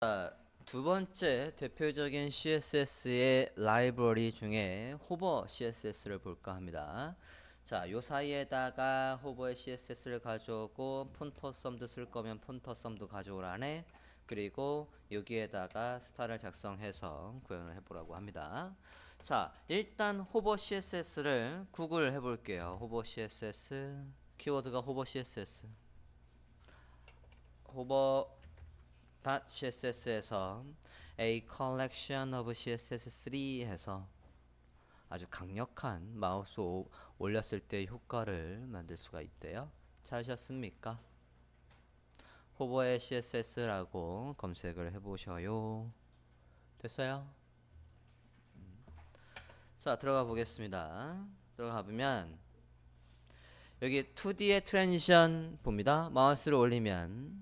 자, 두 번째 대표적인 CSS의 라이브러리 중에 호버 CSS를 볼까 합니다. 자, 요 사이에다가 호버의 CSS를 가져오고 폰터썸도 쓸 거면 폰터썸도 가져오라네. 그리고 여기에다가 스타를 작성해서 구현을 해보라고 합니다. 자, 일단 호버 CSS를 구글 해볼게요. 호버 CSS 키워드가 호버 CSS 호버 .css에서 a collection of css3 해서 아주 강력한 마우스 올렸을 때 효과를 만들 수가 있대요. 찾으셨습니까? 호버의 css라고 검색을 해보셔요. 됐어요? 자, 들어가 보겠습니다. 들어가 보면 여기 2D의 트랜지션 봅니다. 마우스를 올리면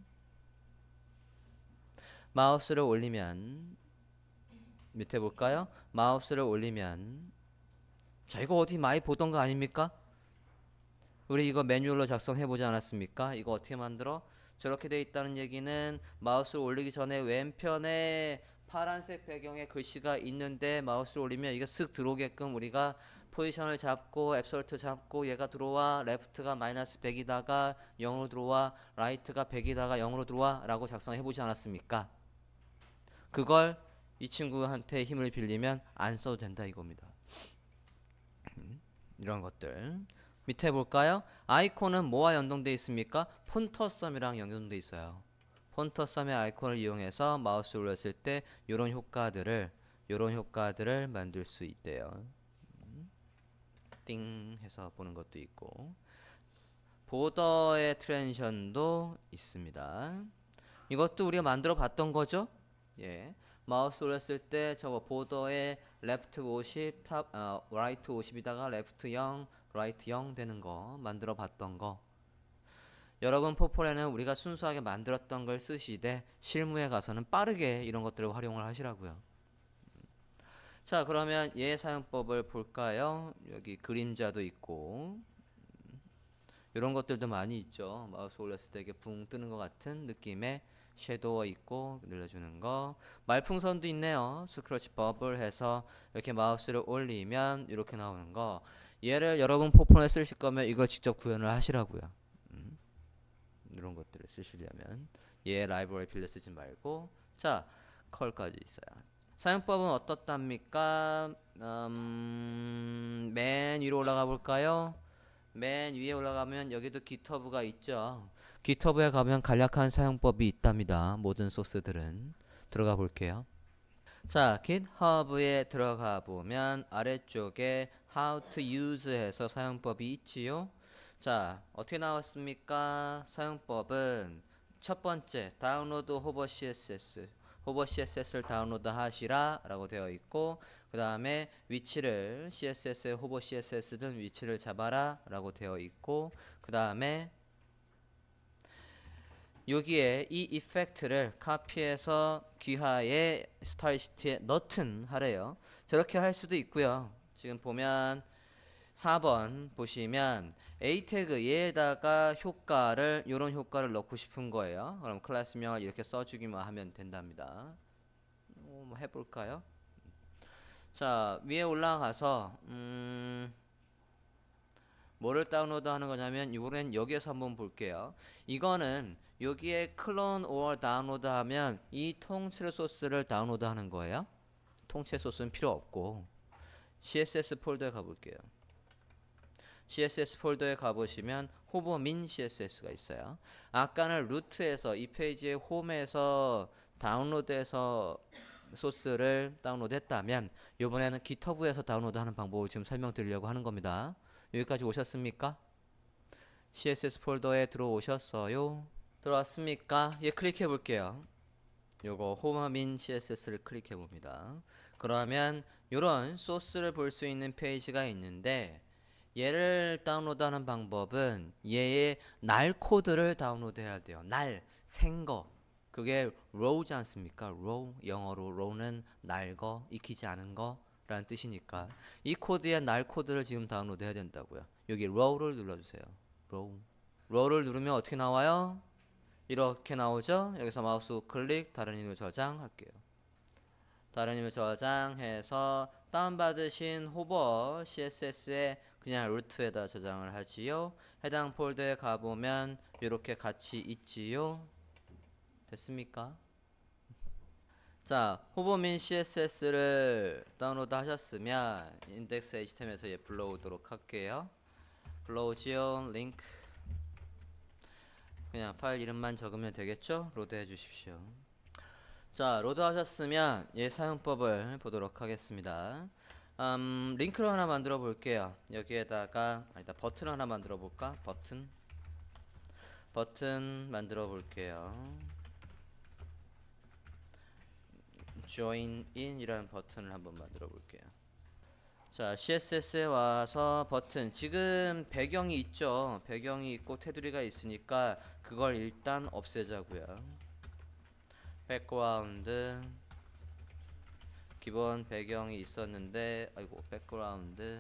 밑에 볼까요? 마우스를 올리면 자, 이거 어디 많이 보던 거 아닙니까? 우리 이거 매뉴얼로 작성해 보지 않았습니까? 이거 어떻게 만들어? 저렇게 돼 있다는 얘기는 마우스를 올리기 전에 왼편에 파란색 배경에 글씨가 있는데 마우스를 올리면 이게 쓱 들어오게끔 우리가 포지션을 잡고 앱솔트 잡고 얘가 들어와, 레프트가 마이너스 100이다가 0으로 들어와, 라이트가 100이다가 0으로 들어와 라고 작성해 보지 않았습니까? 그걸 이 친구한테 힘을 빌리면 안 써도 된다 이겁니다. 이런 것들 밑에 볼까요? 아이콘은 뭐와 연동되어 있습니까? 폰터썸이랑 연동되어 있어요. 폰터썸의 아이콘을 이용해서 마우스 올렸을 때 이런 효과들을 만들 수 있대요. 띵 해서 보는 것도 있고 보더의 트랜지션도 있습니다. 이것도 우리가 만들어 봤던 거죠? 예. 마우스 올렸을 때 저거 보더에 레프트 50, 라이트 50이다가 레프트 0, 라이트 0 되는 거 만들어 봤던 거. 여러분 포폴에는 우리가 순수하게 만들었던 걸 쓰시되 실무에 가서는 빠르게 이런 것들을 활용을 하시라고요. 자, 그러면 얘 사용법을 볼까요? 여기 그림자도 있고 이런 것들도 많이 있죠. 마우스 올렸을 때 이게 붕 뜨는 것 같은 느낌의 섀도우 있고 늘려주는 거. 말풍선도 있네요. 스크러치 버블 해서 이렇게 마우스를 올리면 이렇게 나오는 거. 얘를 여러분 포폰에 쓰실 거면 이걸 직접 구현을 하시라고요. 이런 것들을 쓰시려면 얘 라이브러리 빌려 쓰지 말고. 자, 컬까지 있어요. 사용법은 어떻답니까? 맨 위로 올라가 볼까요? 맨 위에 올라가면 여기도 GitHub가 있죠. GitHub에 가면 간략한 사용법이 있답니다. 모든 소스들은 들어가 볼게요. 자, GitHub에 들어가 보면 아래쪽에 How to use 해서 사용법이 있지요. 자, 어떻게 나왔습니까? 사용법은 첫 번째, 다운로드 호버 CSS. 호버 CSS를 다운로드 하시라 라고 되어 있고, 그 다음에 위치를 CSS의 호버 CSS든 위치를 잡아라 라고 되어 있고, 그 다음에 여기에 이 이펙트를 카피해서 귀하의 스타일 시트에 넣든 하래요. 저렇게 할 수도 있고요. 지금 보면 4번 보시면 A 태그 얘에다가 효과를 이런 효과를 넣고 싶은 거예요. 그럼 클래스명을 이렇게 써주기만 하면 된답니다. 뭐 해볼까요? 자, 위에 올라가서 뭐를 다운로드 하는 거냐면 이번엔 여기에서 한번 볼게요. 이거는 여기에 클론 or 다운로드 하면 이 통째 소스를 다운로드 하는 거예요. 통째 소스는 필요 없고 CSS 폴더에 가볼게요. CSS 폴더에 가보시면 호버민 CSS가 있어요. 아까는 루트에서 이 페이지의 홈에서 다운로드해서 소스를 다운로드했다면 이번에는 GitHub에서 다운로드하는 방법을 지금 설명드리려고 하는 겁니다. 여기까지 오셨습니까? CSS 폴더에 들어오셨어요? 들어왔습니까? 예, 클릭해 볼게요. 요거 호마민 CSS를 클릭해 봅니다. 그러면 이런 소스를 볼 수 있는 페이지가 있는데 얘를 다운로드하는 방법은 얘의 날 코드를 다운로드해야 돼요. 날, 생거. 그게 row지 않습니까? row, 영어로 row는 날거, 익히지 않은 거라는 뜻이니까 이 코드의 날 코드를 지금 다운로드해야 된다고요. 여기 row를 눌러주세요. row. row를 누르면 어떻게 나와요? 이렇게 나오죠? 여기서 마우스 우클릭 다른 이메일 저장할게요. 다른 이메일 저장해서 다운받으신 호버 CSS에 그냥 루트에다 저장을 하지요. 해당 폴더에 가보면 이렇게 같이 있지요. 됐습니까? 자, 호버민 CSS를 다운로드 하셨으면 인덱스 HTML에서 얘 불러오도록 할게요. 불러오지요. 링크. 그냥 파일 이름만 적으면 되겠죠? 로드 해 주십시오. 자, 로드 하셨으면 얘 사용법을 보도록 하겠습니다. 링크를 하나 만들어 볼게요. 여기에다가 아니다, 버튼 하나 만들어 볼까? 버튼 만들어 볼게요. join in 이라는 버튼을 한번 만들어 볼게요. 자, CSS에 와서 버튼, 지금 배경이 있죠? 배경이 있고 테두리가 있으니까 그걸 일단 없애자고요. 백그라운드, 기본 배경이 있었는데, 아이고, 백그라운드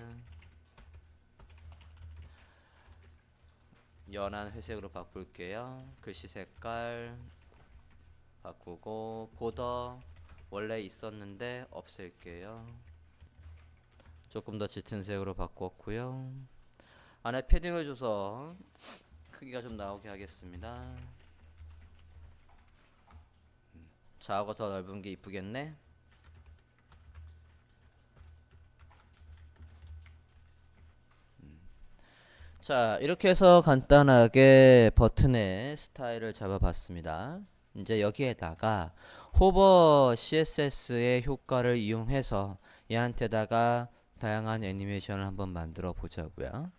연한 회색으로 바꿀게요. 글씨 색깔 바꾸고, 보더 원래 있었는데 없앨게요. 조금 더 짙은 색으로 바꿨고요. 안에 패딩을 줘서 크기가 좀 나오게 하겠습니다. 좌우가 더 넓은 게 이쁘겠네. 자, 이렇게 해서 간단하게 버튼의 스타일을 잡아봤습니다. 이제 여기에다가 호버 CSS의 효과를 이용해서 얘한테다가 다양한 애니메이션을 한번 만들어 보자고요.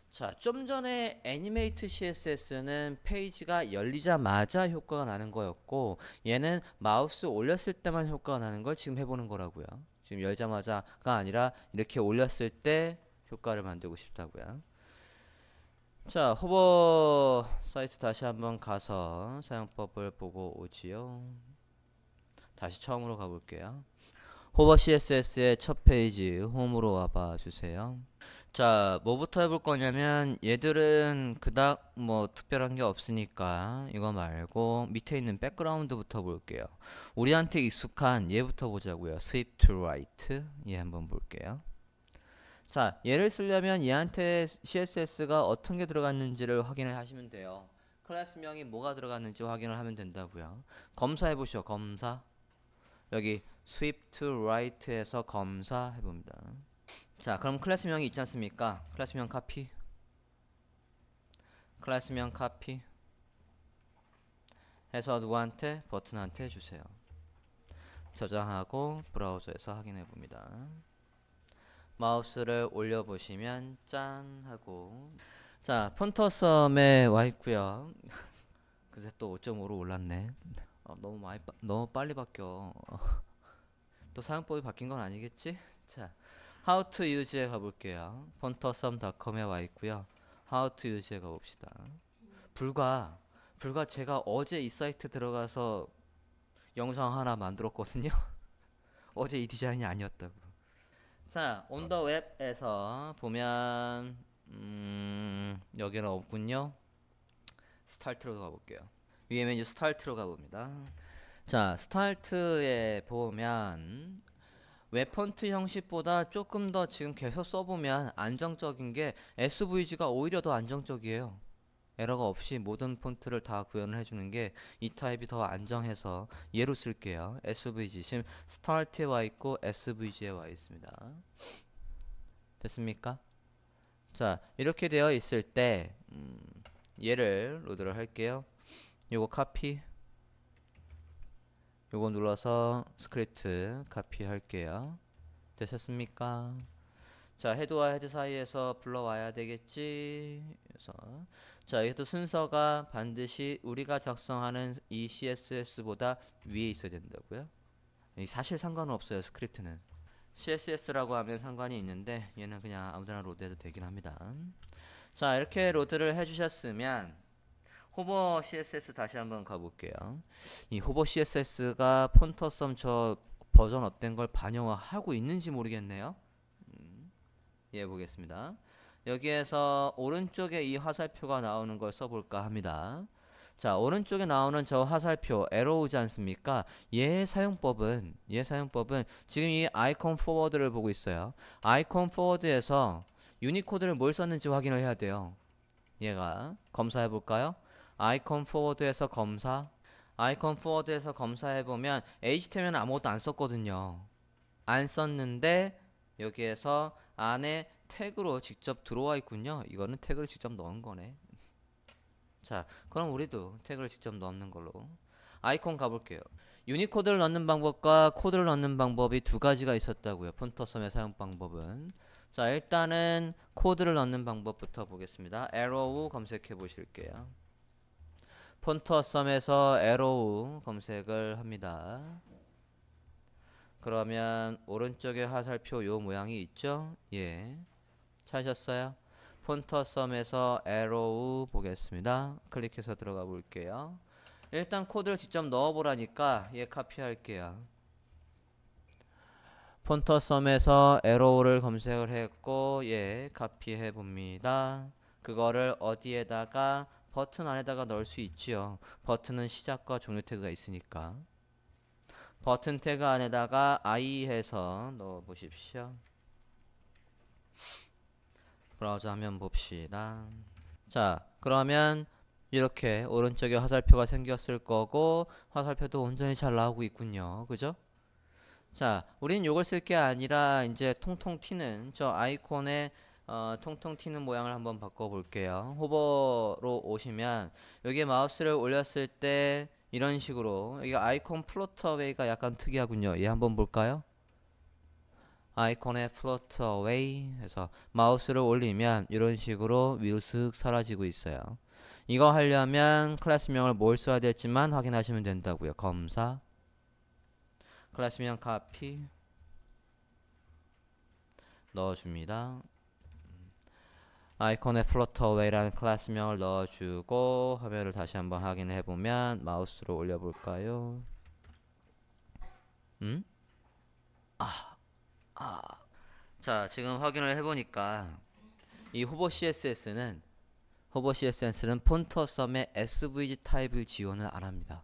자, 좀 전에 애니메이트 CSS는 페이지가 열리자마자 효과가 나는 거였고, 얘는 마우스 올렸을 때만 효과가 나는 걸 지금 해보는 거라고요. 지금 열자마자가 아니라 이렇게 올렸을 때 효과를 만들고 싶다고요. 자, 호버 사이트 다시 한번 가서 사용법을 보고 오지요. 다시 처음으로 가볼게요. 호버 CSS의 첫 페이지 홈으로 와봐 주세요. 자, 뭐부터 해볼 거냐면 얘들은 그닥 뭐 특별한 게 없으니까 이거 말고 밑에 있는 백그라운드부터 볼게요. 우리한테 익숙한 얘부터 보자고요. sweep to right 얘 한번 볼게요. 자, 얘를 쓰려면 얘한테 CSS가 어떤 게 들어갔는지를 확인을 하시면 돼요. 클래스명이 뭐가 들어갔는지 확인을 하면 된다고요. 검사해 보시오. 검사. 여기 sweep to right에서 검사해 봅니다. 자, 그럼 클래스명이 있지 않습니까? 클래스명 카피. 클래스명 카피 해서 누구한테? 버튼한테 주세요. 저장하고 브라우저에서 확인해 봅니다. 마우스를 올려보시면 짠 하고, 자, 폰터썸에 와 있고요. 그새 또 5.5로 올랐네. 너무 빨리 바뀌어. 또 사용법이 바뀐 건 아니겠지? 자, How to use에 가볼게요. 폰터썸.com에 와 있고요. How to use에 가봅시다. 불과 제가 어제 이 사이트 들어가서 영상 하나 만들었거든요. 어제 이 디자인이 아니었다고. 자, on the web에서 보면 여기는 없군요. 스타트로 가볼게요. 위에 메뉴 스타트로 가봅니다. 자, 스타트에 보면 웹폰트 형식보다 조금 더 지금 계속 써보면 안정적인 게 SVG가 오히려 더 안정적이에요. 에러가 없이 모든 폰트를 다 구현을 해주는 게 이 타입이 더 안정해서 얘로 쓸게요. SVG 지금 스타트에 와 있고 SVG에 와 있습니다. 됐습니까? 자, 이렇게 되어 있을 때 얘를 로드를 할게요. 요거 카피, 요거 눌러서 스크립트 카피 할게요. 되셨습니까? 자, 헤드와 헤드 사이에서 불러와야 되겠지. 그래서 자, 이것도 순서가 반드시 우리가 작성하는 이 CSS보다 위에 있어야 된다고요. 사실 상관은 없어요. 스크립트는 CSS라고 하면 상관이 있는데 얘는 그냥 아무데나 로드해도 되긴 합니다. 자, 이렇게 로드를 해주셨으면 호버 CSS 다시 한번 가볼게요. 이 호버 CSS가 폰터썸 저 버전 업된 걸 반영하고 있는지 모르겠네요. 예, 보겠습니다. 여기에서 오른쪽에 이 화살표가 나오는 걸 써볼까 합니다. 자, 오른쪽에 나오는 저 화살표 에로우지 않습니까? 얘 사용법은 지금 이 아이콘 포워드를 보고 있어요. 아이콘 포워드에서 유니코드를 뭘 썼는지 확인을 해야 돼요. 얘가 검사해 볼까요? 아이콘 포워드에서 검사. 아이콘 포워드에서 검사해 보면 HTML은 아무것도 안 썼거든요. 안 썼는데 여기에서 안에 태그로 직접 들어와 있군요. 이거는 태그를 직접 넣은 거네. 자, 그럼 우리도 태그를 직접 넣는 걸로. 아이콘 가볼게요. 유니코드를 넣는 방법과 코드를 넣는 방법이 두 가지가 있었다고요. 폰터썸의 사용 방법은. 자, 일단은 코드를 넣는 방법부터 보겠습니다. arrow 검색해 보실게요. 폰터썸에서 arrow 검색을 합니다. 그러면 오른쪽에 화살표 요 모양이 있죠? 예. 찾으셨어요? 폰터썸에서 arrow 보겠습니다. 클릭해서 들어가 볼게요. 일단 코드를 직접 넣어보라니까 얘 카피할게요. 폰터썸에서 arrow를 검색을 했고 얘 카피해 봅니다. 그거를 어디에다가 버튼 안에다가 넣을 수 있지요. 버튼은 시작과 종료 태그가 있으니까. 버튼 태그 안에다가 I 해서 넣어 보십시오. 브라우저 화면 봅시다. 자, 그러면 이렇게 오른쪽에 화살표가 생겼을 거고 화살표도 온전히 잘 나오고 있군요. 그죠? 자, 우린 요걸 쓸 게 아니라 이제 통통 튀는 저 아이콘의 통통 튀는 모양을 한번 바꿔 볼게요. 호버로 오시면 여기에 마우스를 올렸을 때 이런 식으로 여기 아이콘 플로터 웨이가 약간 특이하군요. 얘 한번 볼까요? 아이콘의 플로트 어웨이 해서 마우스를 올리면 이런 식으로 위로 슥 사라지고 있어요. 이거 하려면 클래스명을 뭘 써야 될지만 확인하시면 된다고요. 검사 클래스명 카피 넣어줍니다. 아이콘의 플로트 어웨이라는 클래스명을 넣어주고 화면을 다시 한번 확인해보면 마우스로 올려볼까요? 자, 지금 확인을 해보니까 이 후보 CSS는 폰터썸의 SVG 타입을 지원을 안 합니다.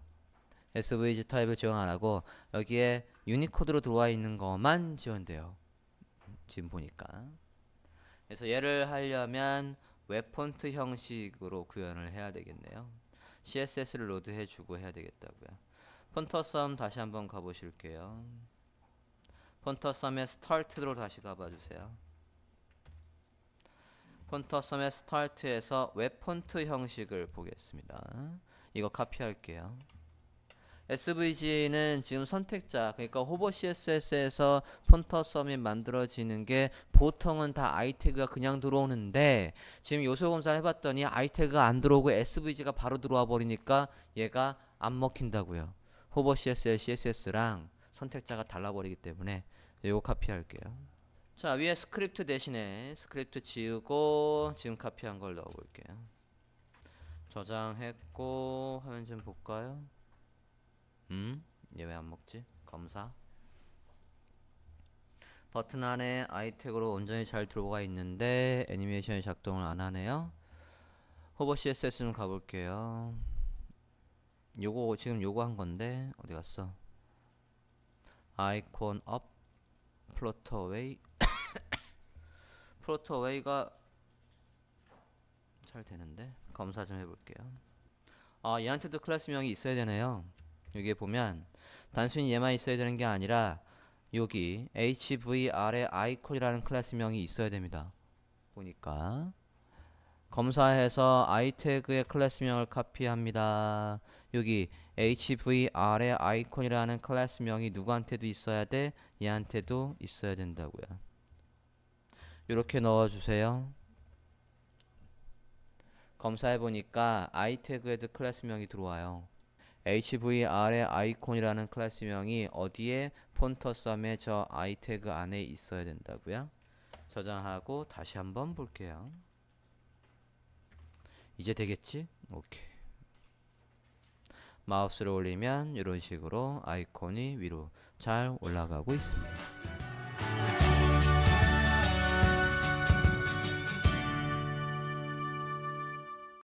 SVG 타입을 지원 안 하고 여기에 유니코드로 들어와 있는 것만 지원돼요. 지금 보니까. 그래서 얘를 하려면 웹폰트 형식으로 구현을 해야 되겠네요. CSS를 로드해주고 해야 되겠다고요. 폰터썸 다시 한번 가보실게요. 폰터썸의 스타트로 다시 가봐주세요. 폰터썸의 스타트에서 웹폰트 형식을 보겠습니다. 이거 카피할게요. SVG는 지금 선택자, 그러니까 호버 CSS에서 폰터썸이 만들어지는 게 보통은 다 iTag가 그냥 들어오는데 지금 요소 검사 해봤더니 iTag가 안 들어오고 SVG가 바로 들어와 버리니까 얘가 안 먹힌다고요. 호버 CSS랑 선택자가 달라버리기 때문에 이거 카피할게요. 자, 위에 스크립트 대신에 스크립트 지우고 지금 카피한 걸 넣어볼게요. 저장했고 화면 좀 볼까요? 얘 왜 안 먹지? 검사. 버튼 안에 아이택으로 온전히 잘 들어가 있는데 애니메이션이 작동을 안 하네요. 호버 CSS 좀 가볼게요. 요거 지금 요거 한 건데 어디 갔어? 아이콘 업 플로터 웨이 플로터 웨이가 잘 되는데 검사 좀 해볼게요. 아, 얘한테도 클래스명이 있어야 되네요. 여기에 보면 단순히 얘만 있어야 되는 게 아니라 여기 HVR의 아이콘이라는 클래스명이 있어야 됩니다. 보니까 검사해서 iTag의 클래스명을 카피합니다. 여기 HVR의 아이콘이라는 클래스명이 누구한테도 있어야 돼? 얘한테도 있어야 된다고요. 이렇게 넣어주세요. 검사해보니까 iTag에도 클래스명이 들어와요. HVR의 아이콘이라는 클래스명이 어디에? 폰터썸의 저 iTag 안에 있어야 된다고요. 저장하고 다시 한번 볼게요. 이제 되겠지? 오케이. 마우스를 올리면 이런 식으로 아이콘이 위로 잘 올라가고 있습니다.